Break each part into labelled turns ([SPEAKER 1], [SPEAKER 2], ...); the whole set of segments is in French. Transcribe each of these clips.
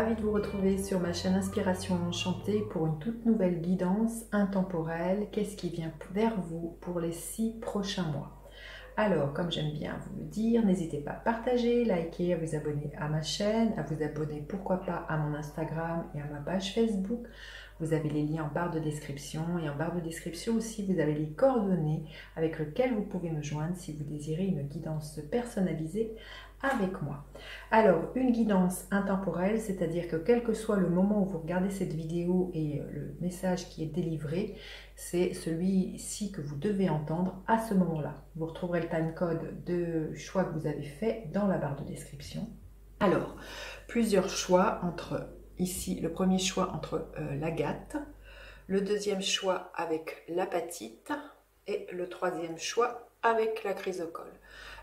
[SPEAKER 1] ravie de vous retrouver sur ma chaîne Inspiration Enchantée pour une toute nouvelle guidance intemporelle. Qu'est-ce qui vient vers vous pour les 6 prochains mois? Alors, comme j'aime bien vous le dire, n'hésitez pas à partager, liker, à vous abonner à ma chaîne, à vous abonner pourquoi pas à mon Instagram et à ma page Facebook. Vous avez les liens en barre de description et en barre de description aussi vous avez les coordonnées avec lesquelles vous pouvez me joindre si vous désirez une guidance personnalisée avec moi. Alors, une guidance intemporelle, c'est-à-dire que quel que soit le moment où vous regardez cette vidéo et le message qui est délivré, c'est celui-ci que vous devez entendre à ce moment-là. Vous retrouverez le timecode de choix que vous avez fait dans la barre de description. Alors, plusieurs choix entre, ici, le premier choix entre l'agate, le deuxième choix avec l'apatite et le troisième choix avec la chrysocole.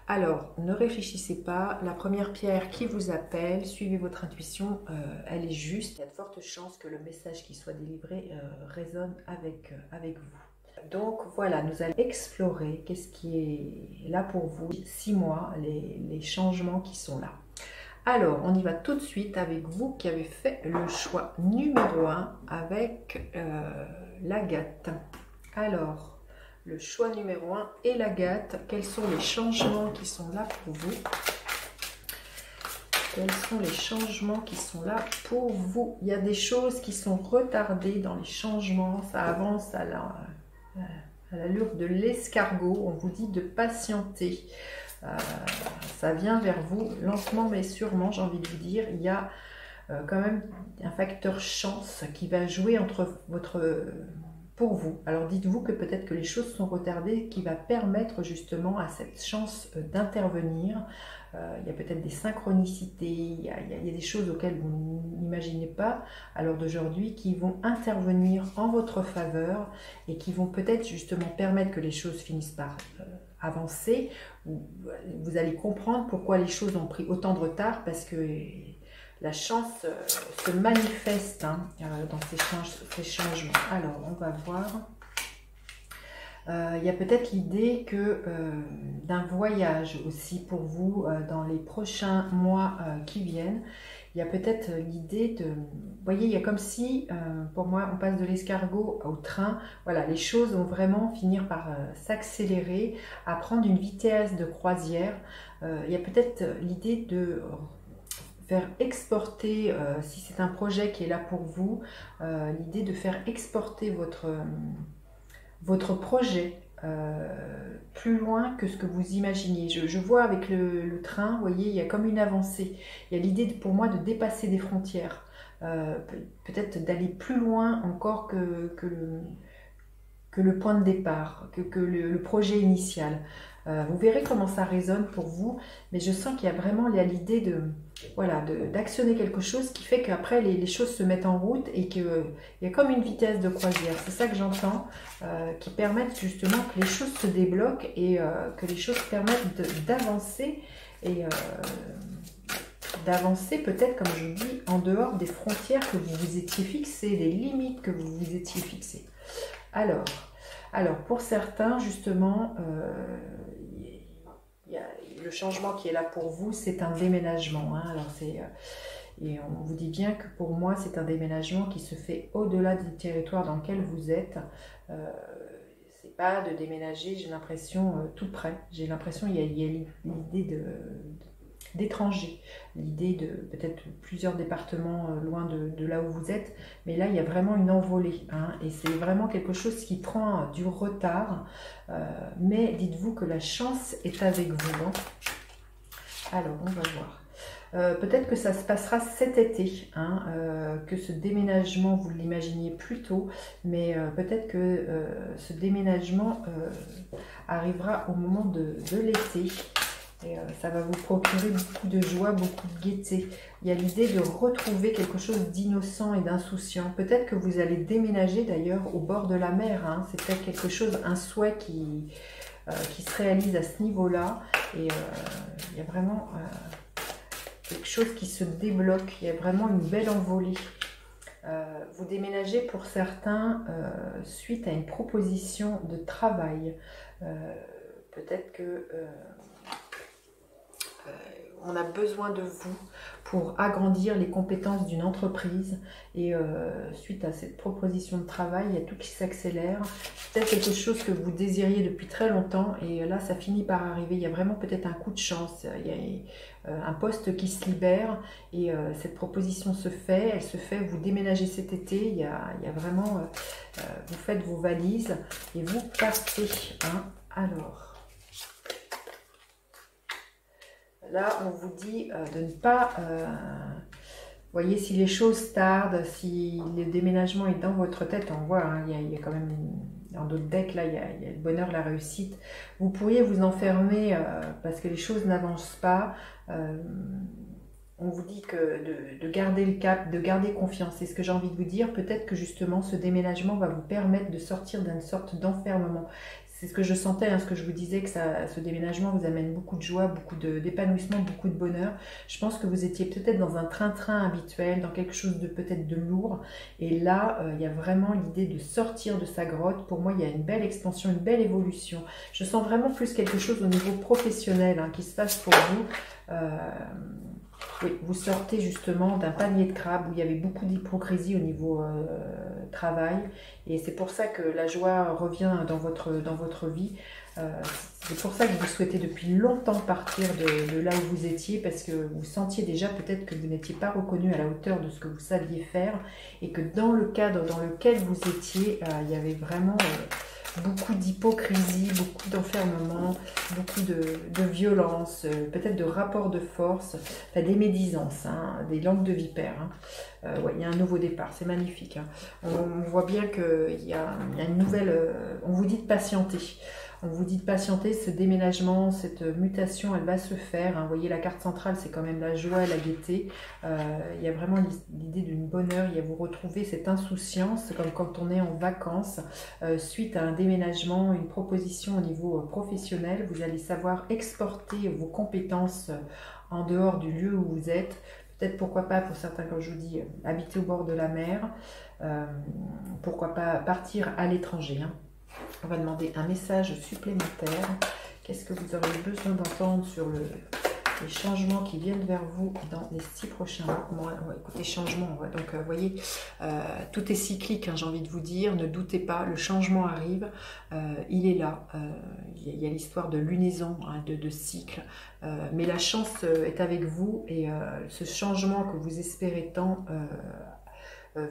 [SPEAKER 1] Alors, ne réfléchissez pas, la première pierre qui vous appelle, suivez votre intuition, elle est juste. Il y a de fortes chances que le message qui soit délivré résonne avec vous. Donc voilà, nous allons explorer qu'est-ce qui est là pour vous, 6 mois, les changements qui sont là. Alors, on y va tout de suite avec vous qui avez fait le choix numéro 1 avec l'agate. Alors, le choix numéro 1 et l'agate, quels sont les changements qui sont là pour vous? Quels sont les changements qui sont là pour vous? Il y a des choses qui sont retardées dans les changements, ça avance à l'allure de l'escargot, on vous dit de patienter. Ça vient vers vous lentement mais sûrement, j'ai envie de vous dire. Il y a quand même un facteur chance qui va jouer pour vous. Alors dites-vous que peut-être que les choses sont retardées, qui va permettre justement à cette chance d'intervenir. Il y a peut-être des synchronicités, il y a des choses auxquelles vous n'imaginez pas à l'heure d'aujourd'hui qui vont intervenir en votre faveur et qui vont peut-être justement permettre que les choses finissent par avancer. Vous allez comprendre pourquoi les choses ont pris autant de retard, parce que la chance se manifeste dans ces changements. Alors, on va voir. Il y a peut-être l'idée d'un voyage aussi pour vous dans les prochains mois qui viennent. Il y a peut-être l'idée de... Vous voyez, il y a comme si, pour moi, on passe de l'escargot au train. Voilà, les choses vont vraiment finir par s'accélérer, à prendre une vitesse de croisière. Il y a peut-être l'idée de faire exporter, si c'est un projet qui est là pour vous, l'idée de faire exporter votre projet plus loin que ce que vous imaginiez. Je vois avec le train, vous voyez, il y a comme une avancée. Il y a l'idée pour moi de dépasser des frontières, peut-être d'aller plus loin encore que le point de départ, que le projet initial. Vous verrez comment ça résonne pour vous, mais je sens qu'il y a vraiment l'idée d'actionner quelque chose qui fait qu'après les choses se mettent en route et qu'il y a comme une vitesse de croisière. C'est ça que j'entends, qui permettent justement que les choses se débloquent et que les choses permettent d'avancer et d'avancer peut-être, comme je dis, en dehors des frontières que vous vous étiez fixées, des limites que vous vous étiez fixées. Alors pour certains, justement, le changement qui est là pour vous, c'est un déménagement. Alors et on vous dit bien que pour moi, c'est un déménagement qui se fait au-delà du territoire dans lequel vous êtes. C'est pas de déménager, j'ai l'impression, tout près. J'ai l'impression qu'il y a l'idée d'étranger, l'idée de peut-être plusieurs départements loin de là où vous êtes, mais là il y a vraiment une envolée, et c'est vraiment quelque chose qui prend du retard, mais dites-vous que la chance est avec vous. Alors on va voir. Peut-être que ça se passera cet été, que ce déménagement vous l'imaginiez plus tôt, mais peut-être que ce déménagement arrivera au moment de l'été. Et ça va vous procurer beaucoup de joie, beaucoup de gaieté. Il y a l'idée de retrouver quelque chose d'innocent et d'insouciant. Peut-être que vous allez déménager d'ailleurs au bord de la mer. C'est peut-être quelque chose, un souhait qui se réalise à ce niveau-là. Et il y a vraiment quelque chose qui se débloque. Il y a vraiment une belle envolée. Vous déménagez pour certains suite à une proposition de travail. Peut-être que... on a besoin de vous pour agrandir les compétences d'une entreprise. Et suite à cette proposition de travail, il y a tout qui s'accélère. Peut-être quelque chose que vous désiriez depuis très longtemps et là, ça finit par arriver. Il y a vraiment peut-être un coup de chance. Il y a un poste qui se libère et cette proposition se fait. Elle se fait, vous déménagez cet été. Il y a vraiment, vous faites vos valises et vous partez. Hein. Alors... Là, on vous dit de ne pas... voyez, si les choses tardent, si le déménagement est dans votre tête, on voit, hein, il y a quand même, dans d'autres decks, là, il y a le bonheur, la réussite. Vous pourriez vous enfermer parce que les choses n'avancent pas. On vous dit que de garder le cap, de garder confiance. C'est ce que j'ai envie de vous dire. Peut-être que justement, ce déménagement va vous permettre de sortir d'une sorte d'enfermement. C'est ce que je sentais, hein, ce que je vous disais, que ce déménagement vous amène beaucoup de joie, beaucoup d'épanouissement, beaucoup de bonheur. Je pense que vous étiez peut-être dans un train-train habituel, dans quelque chose de peut-être de lourd. Et là, il y a vraiment l'idée de sortir de sa grotte. Pour moi, il y a une belle expansion, une belle évolution. Je sens vraiment plus quelque chose au niveau professionnel qui se passe pour vous. Oui, vous sortez justement d'un panier de crabes où il y avait beaucoup d'hypocrisie au niveau travail. Et c'est pour ça que la joie revient dans votre vie. C'est pour ça que vous souhaitez depuis longtemps partir de là où vous étiez, parce que vous sentiez déjà peut-être que vous n'étiez pas reconnu à la hauteur de ce que vous saviez faire, et que dans le cadre dans lequel vous étiez, il y avait vraiment... beaucoup d'hypocrisie, beaucoup d'enfermement, beaucoup de violence, peut-être de rapports de force, enfin, des médisances, hein, des langues de vipère. Hein. Ouais, il y a un nouveau départ, c'est magnifique. Hein. On voit bien qu'il y a une nouvelle... on vous dit de patienter. On vous dit de patienter, ce déménagement, cette mutation, elle va se faire. Hein. Vous voyez, la carte centrale, c'est quand même la joie, la gaieté. Il y a vraiment l'idée d'une bonheur. Il y a vous retrouver cette insouciance, comme quand on est en vacances, suite à un déménagement, une proposition au niveau professionnel. Vous allez savoir exporter vos compétences en dehors du lieu où vous êtes. Peut-être, pourquoi pas, pour certains, comme je vous dis, habiter au bord de la mer. Pourquoi pas partir à l'étranger, hein. On va demander un message supplémentaire. Qu'est-ce que vous aurez besoin d'entendre sur les changements qui viennent vers vous dans les 6 prochains mois? Écoutez, changements, donc vous voyez, tout est cyclique, hein, j'ai envie de vous dire. Ne doutez pas, le changement arrive, il est là. Il y a l'histoire de lunaison, hein, de cycle, mais la chance est avec vous, et ce changement que vous espérez tant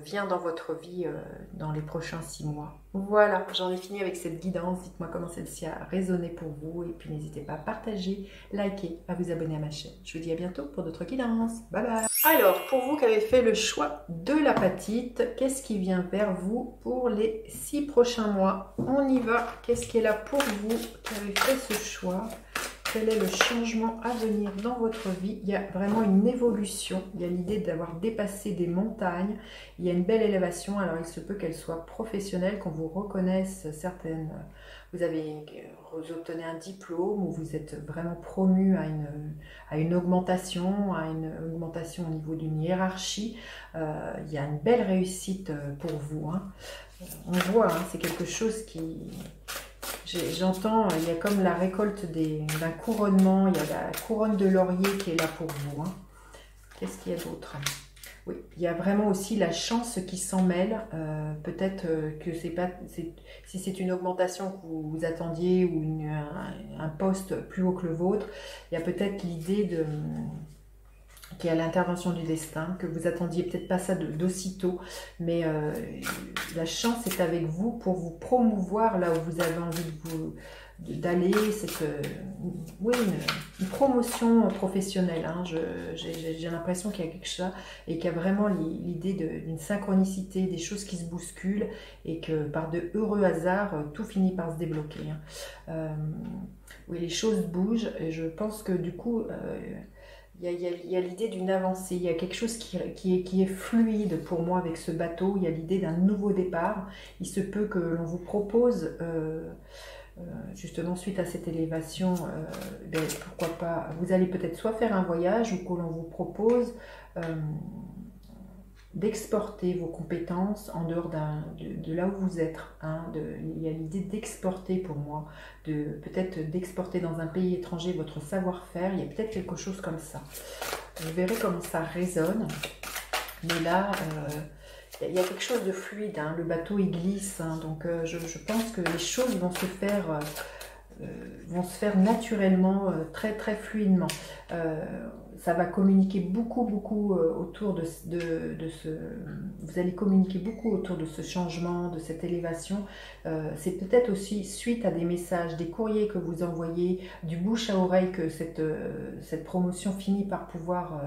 [SPEAKER 1] vient dans votre vie dans les prochains 6 mois. Voilà, j'en ai fini avec cette guidance. Dites-moi comment celle-ci a résonné pour vous, et puis n'hésitez pas à partager, liker, à vous abonner à ma chaîne. Je vous dis à bientôt pour d'autres guidances. Bye bye. Alors, pour vous qui avez fait le choix de l'apatite, qu'est-ce qui vient vers vous pour les 6 prochains mois? On y va. Qu'est-ce qui est là pour vous qui avez fait ce choix? Quel est le changement à venir dans votre vie? Il y a vraiment une évolution. Il y a l'idée d'avoir dépassé des montagnes. Il y a une belle élévation. Alors, il se peut qu'elle soit professionnelle, qu'on vous reconnaisse certaines. Vous obtenez un diplôme, ou vous êtes vraiment promu à une augmentation, au niveau d'une hiérarchie. Il y a une belle réussite pour vous. Hein. On voit, hein, c'est quelque chose qui... J'entends, il y a comme la récolte d'un couronnement, il y a la couronne de laurier qui est là pour vous. Hein. Qu'est-ce qu'il y a d'autre? Oui, il y a vraiment aussi la chance qui s'en mêle. Peut-être que si c'est une augmentation que vous attendiez, ou un poste plus haut que le vôtre, il y a peut-être l'idée qui est à l'intervention du destin, que vous attendiez peut-être pas ça d'aussitôt, mais la chance est avec vous pour vous promouvoir là où vous avez envie d'aller, oui, une promotion professionnelle. Hein. J'ai l'impression qu'il y a quelque chose, et qu'il y a vraiment l'idée d'une synchronicité, des choses qui se bousculent, et que par de heureux hasards, tout finit par se débloquer. Hein. Oui, les choses bougent, et je pense que du coup... il y a l'idée d'une avancée, il y a quelque chose qui est fluide pour moi avec ce bateau. Il y a l'idée d'un nouveau départ. Il se peut que l'on vous propose, justement suite à cette élévation, pourquoi pas, vous allez peut-être soit faire un voyage, ou que l'on vous propose d'exporter vos compétences en dehors de là où vous êtes. Hein, il y a l'idée d'exporter pour moi, peut-être d'exporter dans un pays étranger votre savoir-faire. Il y a peut-être quelque chose comme ça. Vous verrez comment ça résonne. Mais là, il y a quelque chose de fluide. Hein, le bateau, il glisse. Hein, donc, je pense que les choses vont se faire naturellement, très très fluidement. Ça va communiquer beaucoup autour de ce... Vous allez communiquer beaucoup autour de ce changement, de cette élévation. C'est peut-être aussi suite à des messages, des courriers que vous envoyez, du bouche à oreille que cette promotion finit par pouvoir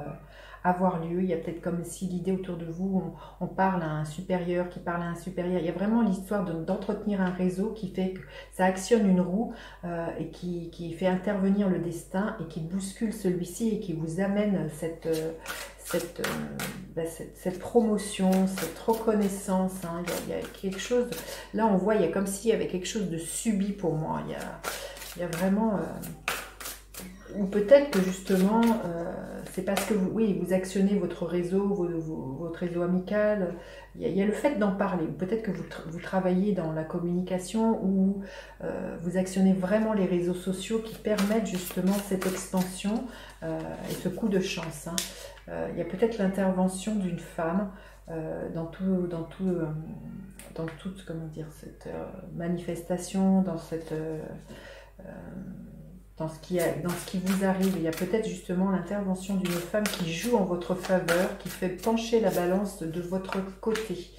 [SPEAKER 1] avoir lieu. Il y a peut-être comme si l'idée autour de vous, on parle à un supérieur qui parle à un supérieur. Il y a vraiment l'histoire d'entretenir un réseau qui fait que ça actionne une roue et qui fait intervenir le destin et qui bouscule celui-ci et qui vous amène cette promotion, cette reconnaissance. Hein. Il y a quelque chose, là on voit, il y a comme s'il y avait quelque chose de subi pour moi. Il y a vraiment... ou peut-être que justement, c'est parce que vous actionnez votre réseau, votre réseau amical. Il y a le fait d'en parler. Ou peut-être que vous travaillez dans la communication ou vous actionnez vraiment les réseaux sociaux qui permettent justement cette expansion et ce coup de chance. Hein. Il y a peut-être l'intervention d'une femme dans toute, comment dire, cette manifestation, dans cette... dans ce qui vous arrive, il y a peut-être justement l'intervention d'une femme qui joue en votre faveur, qui fait pencher la balance de votre côté.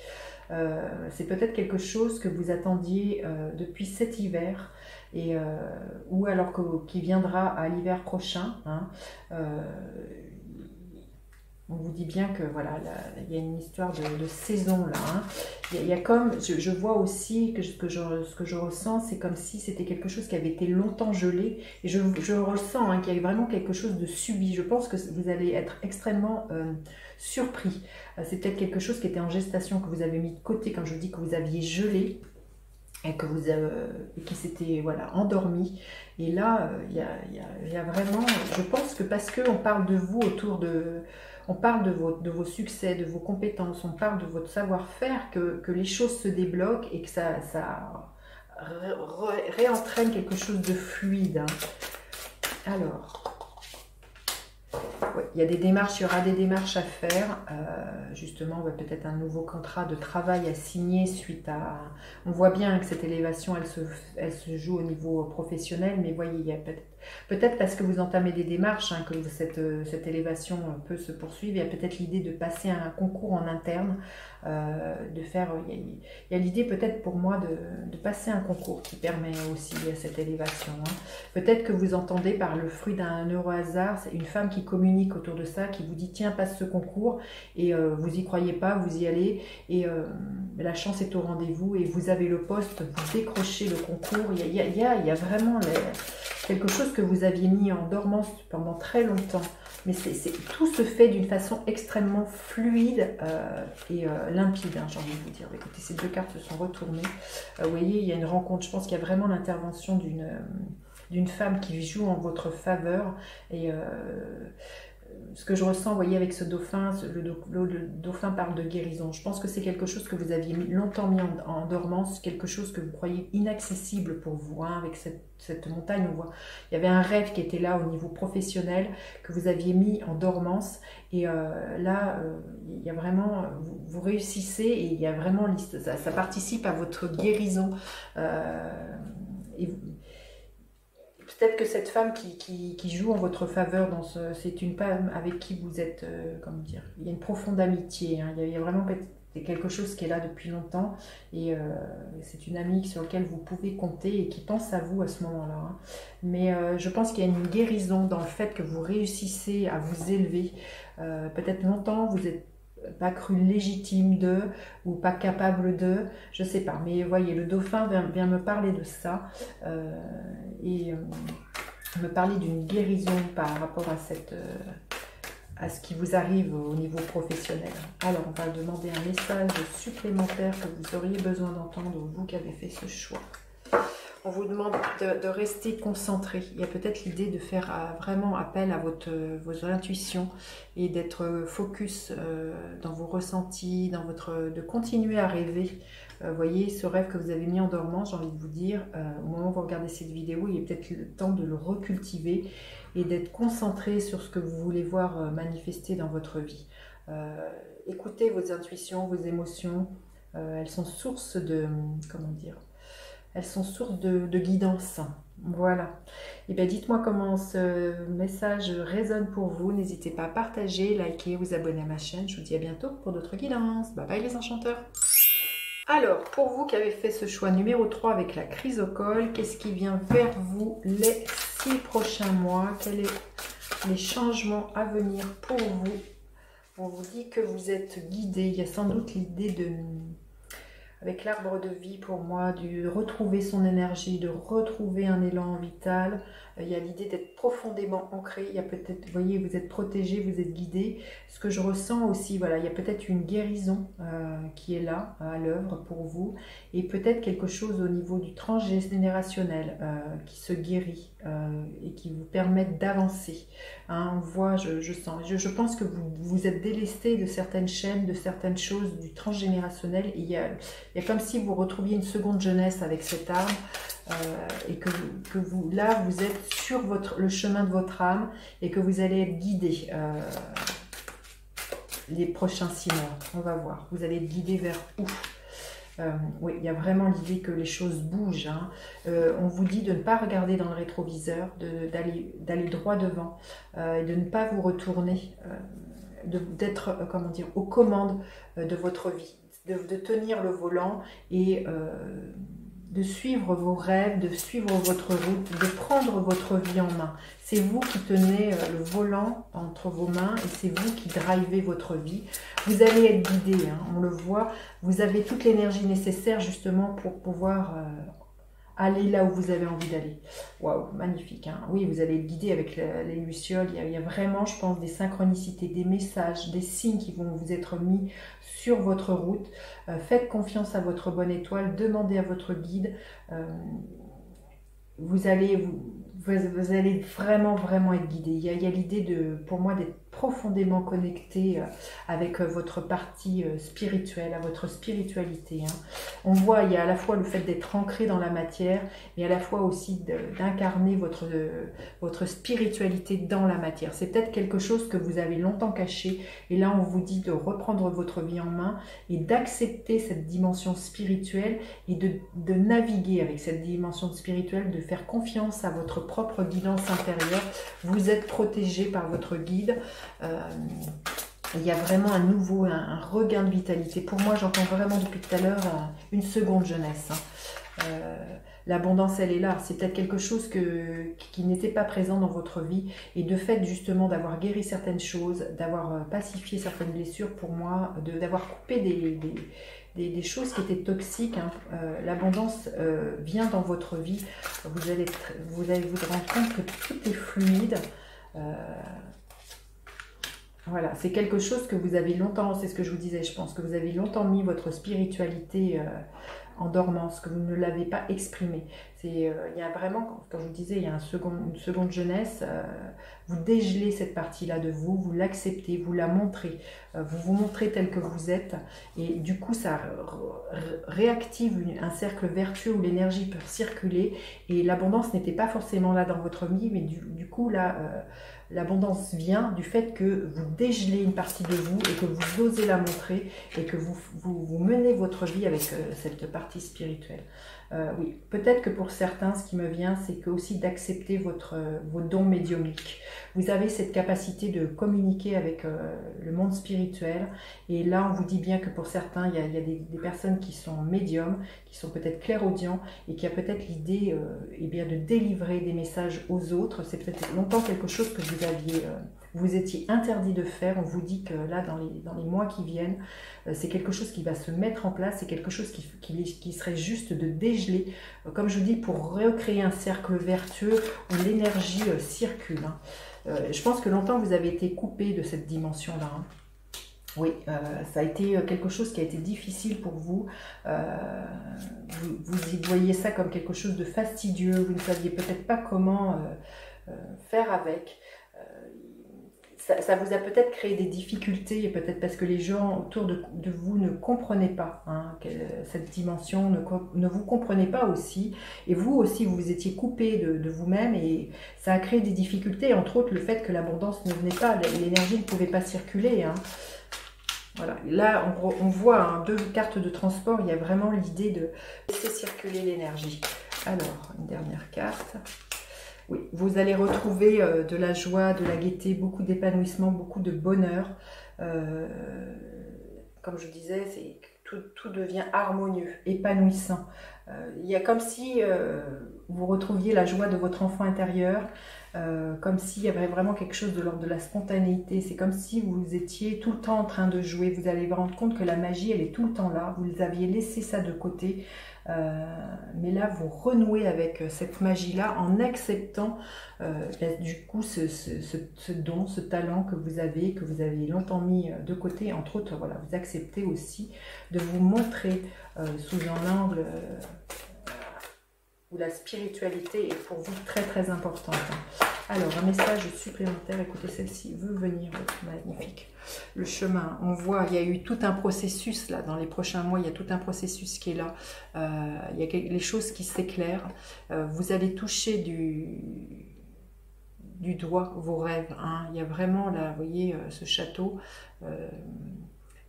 [SPEAKER 1] C'est peut-être quelque chose que vous attendiez depuis cet hiver, ou alors qui viendra à l'hiver prochain. Hein. On vous dit bien que voilà, il y a une histoire de saison là. Hein. Il y a comme, je vois aussi que ce que je ressens, c'est comme si c'était quelque chose qui avait été longtemps gelé. Et je ressens qu'il y a vraiment quelque chose de subi. Je pense que vous allez être extrêmement surpris. C'est peut-être quelque chose qui était en gestation, que vous avez mis de côté quand je dis que vous aviez gelé. Et qui s'était voilà, endormi. Et là, il y a vraiment, je pense que parce qu'on parle de vous on parle de vos succès, de vos compétences, on parle de votre savoir-faire, que les choses se débloquent et que ça réentraîne quelque chose de fluide. Hein. Alors... Ouais, il y a des démarches, il y aura des démarches à faire, justement peut-être un nouveau contrat de travail à signer suite à... On voit bien que cette élévation, elle se joue au niveau professionnel, mais voyez, il y a peut-être parce que vous entamez des démarches, hein, que cette élévation peut se poursuivre. Il y a peut-être l'idée de passer un concours en interne, de faire... Il y a l'idée peut-être pour moi de passer un concours qui permet aussi cette élévation. Hein. Peut-être que vous entendez par le fruit d'un heureux hasard, c'est une femme qui communique autour de ça, qui vous dit tiens, passe ce concours, et vous y croyez pas, vous y allez, et la chance est au rendez-vous, et vous avez le poste, vous décrochez le concours. Il y a vraiment quelque chose que vous aviez mis en dormance pendant très longtemps, mais tout se fait d'une façon extrêmement fluide et limpide, hein, j'ai envie de vous dire. Écoutez, ces deux cartes se sont retournées. Vous voyez, il y a une rencontre, je pense qu'il y a vraiment l'intervention d'une femme qui joue en votre faveur. Et ce que je ressens, vous voyez, avec ce dauphin, le dauphin parle de guérison. Je pense que c'est quelque chose que vous aviez longtemps mis en dormance, quelque chose que vous croyez inaccessible pour vous. Hein, avec cette montagne, on voit, il y avait un rêve qui était là au niveau professionnel, que vous aviez mis en dormance. Et là, il y a vraiment, vous réussissez et il y a vraiment, ça participe à votre guérison. Peut-être que cette femme qui joue en votre faveur, c'est une femme avec qui vous êtes, comment dire, il y a une profonde amitié. Hein, il y a vraiment quelque chose qui est là depuis longtemps et c'est une amie sur laquelle vous pouvez compter et qui pense à vous à ce moment-là. Hein. Mais je pense qu'il y a une guérison dans le fait que vous réussissez à vous élever. Peut-être longtemps, vous êtes pas cru légitime d'eux ou pas capable d'eux, je sais pas, mais voyez, le dauphin vient me parler de ça et me parler d'une guérison par rapport à ce qui vous arrive au niveau professionnel. Alors on va demander un message supplémentaire que vous auriez besoin d'entendre, vous qui avez fait ce choix. On vous demande de rester concentré. Il y a peut-être l'idée de faire vraiment appel à vos intuitions et d'être focus dans vos ressentis, de continuer à rêver. Voyez, ce rêve que vous avez mis en dormant, j'ai envie de vous dire, au moment où vous regardez cette vidéo, il est peut-être le temps de le recultiver et d'être concentré sur ce que vous voulez voir manifester dans votre vie. Écoutez vos intuitions, vos émotions, elles sont source de, comment dire, elles sont source de guidance. Voilà. Et bien dites-moi comment ce message résonne pour vous. N'hésitez pas à partager, liker, vous abonner à ma chaîne. Je vous dis à bientôt pour d'autres guidances. Bye bye les enchanteurs. Alors, pour vous qui avez fait ce choix numéro 3 avec la chrysocole, qu'est-ce qui vient vers vous les 6 prochains mois? Quels sont les changements à venir pour vous? On vous dit que vous êtes guidé. Il y a sans doute l'idée de, avec l'arbre de vie pour moi, de retrouver son énergie, de retrouver un élan vital. Il y a l'idée d'être profondément ancré. Il y a peut-être, vous voyez, vous êtes protégé, vous êtes guidé. Ce que je ressens aussi, voilà, il y a peut-être une guérison qui est là, à l'œuvre pour vous. Et peut-être quelque chose au niveau du transgénérationnel qui se guérit et qui vous permettent d'avancer. Hein, on voit, je sens, je pense que vous êtes délesté de certaines chaînes, de certaines choses du transgénérationnel. Et il y a comme si vous retrouviez une seconde jeunesse avec cet arbre. Et que vous, là, vous êtes sur le chemin de votre âme et que vous allez être guidé les prochains 6 mois. On va voir. Vous allez être guidé vers où? Oui, il y a vraiment l'idée que les choses bougent. Hein. On vous dit de ne pas regarder dans le rétroviseur, d'aller droit devant, et de ne pas vous retourner, d'être, comment dire, aux commandes de votre vie, de tenir le volant et de suivre vos rêves, de suivre votre route, de prendre votre vie en main. C'est vous qui tenez le volant entre vos mains et c'est vous qui drivez votre vie. Vous allez être guidé, hein, on le voit. Vous avez toute l'énergie nécessaire justement pour pouvoir aller là où vous avez envie d'aller. Waouh, magnifique. Hein. Oui, vous allez être guidé avec les lucioles. Il y a vraiment, je pense, des synchronicités, des messages, des signes qui vont vous être mis sur votre route. Faites confiance à votre bonne étoile. Demandez à votre guide. Vous allez vraiment, vraiment être guidé. Il y a l'idée pour moi, d'être profondément connecté avec votre partie spirituelle, à votre spiritualité. Hein. On voit, il y a à la fois le fait d'être ancré dans la matière, mais à la fois aussi d'incarner votre spiritualité dans la matière. C'est peut-être quelque chose que vous avez longtemps caché, et là on vous dit de reprendre votre vie en main et d'accepter cette dimension spirituelle et de naviguer avec cette dimension spirituelle, de faire confiance à votre propre guidance intérieure. Vous êtes protégé par votre guide. Il y a vraiment un regain de vitalité. Pour moi, j'entends vraiment depuis tout à l'heure une seconde jeunesse. Hein. L'abondance, elle est là. C'est peut-être quelque chose qui n'était pas présent dans votre vie. Et de fait, justement, d'avoir guéri certaines choses, d'avoir pacifié certaines blessures, pour moi, d'avoir coupé des choses qui étaient toxiques. Hein. L'abondance vient dans votre vie. Vous allez vous rendre compte que tout est fluide. Voilà, c'est quelque chose que vous avez longtemps, c'est ce que je vous disais, je pense que vous avez longtemps mis votre spiritualité en dormance, que vous ne l'avez pas exprimée. Il y a vraiment, comme je vous disais, il y a une seconde jeunesse. Vous dégelez cette partie-là de vous, vous l'acceptez, vous la montrez, vous vous montrez tel que vous êtes. Et du coup, ça réactive un cercle vertueux où l'énergie peut circuler. Et l'abondance n'était pas forcément là dans votre vie, mais du coup, là... l'abondance vient du fait que vous dégelez une partie de vous et que vous osez la montrer et que vous menez votre vie avec cette partie spirituelle. Oui, peut-être que pour certains, ce qui me vient, c'est que aussi d'accepter vos dons médiumniques. Vous avez cette capacité de communiquer avec le monde spirituel. Et là, on vous dit bien que pour certains, il y a des personnes qui sont médiums, qui sont peut-être clairaudients et qui a peut-être l'idée eh bien, de délivrer des messages aux autres. C'est peut-être longtemps quelque chose que vous étiez interdit de faire. On vous dit que là, dans les mois qui viennent, c'est quelque chose qui va se mettre en place, c'est quelque chose qui serait juste de dégeler, comme je vous dis, pour recréer un cercle vertueux où l'énergie circule. Hein. Je pense que longtemps, vous avez été coupé de cette dimension-là. Hein. Oui, ça a été quelque chose qui a été difficile pour vous. vous y voyez ça comme quelque chose de fastidieux, vous ne saviez peut-être pas comment faire avec. Ça vous a peut-être créé des difficultés, et peut-être parce que les gens autour de vous ne comprenaient pas cette dimension, ne vous comprenaient pas aussi, et vous aussi vous étiez coupé de vous-même, et ça a créé des difficultés, entre autres le fait que l'abondance ne venait pas, l'énergie ne pouvait pas circuler. Voilà. Là on voit 2 cartes de transport, il y a vraiment l'idée de laisser circuler l'énergie. Alors, une dernière carte. Oui, vous allez retrouver de la joie, de la gaieté, beaucoup d'épanouissement, beaucoup de bonheur. Comme je disais, tout devient harmonieux, épanouissant. Il y a comme si vous retrouviez la joie de votre enfant intérieur, comme s'il y avait vraiment quelque chose de l'ordre de la spontanéité. C'est comme si vous étiez tout le temps en train de jouer. Vous allez vous rendre compte que la magie, elle est tout le temps là. Vous aviez laissé ça de côté. Mais là, vous renouez avec cette magie-là en acceptant du coup ce don, ce talent que vous avez longtemps mis de côté. Entre autres, voilà, vous acceptez aussi de vous montrer sous un angle où la spiritualité est pour vous très très importante. Alors, un message supplémentaire, écoutez, celle-ci veut venir, magnifique. Le chemin, on voit, il y a eu tout un processus là, dans les prochains mois, il y a tout un processus qui est là. Il y a les choses qui s'éclairent. Vous allez toucher du doigt vos rêves. Il y a vraiment là, vous voyez, ce château.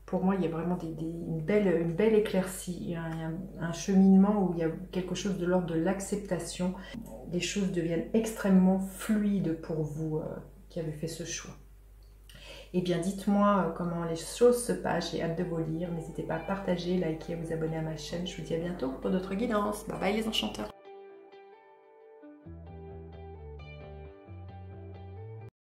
[SPEAKER 1] Pour moi, il y a vraiment une belle éclaircie, un cheminement où il y a quelque chose de l'ordre de l'acceptation. Les choses deviennent extrêmement fluides pour vous qui avez fait ce choix. Eh bien, dites-moi comment les choses se passent, j'ai hâte de vous lire. N'hésitez pas à partager, liker, vous abonner à ma chaîne. Je vous dis à bientôt pour d'autres guidances. Bye bye les enchanteurs.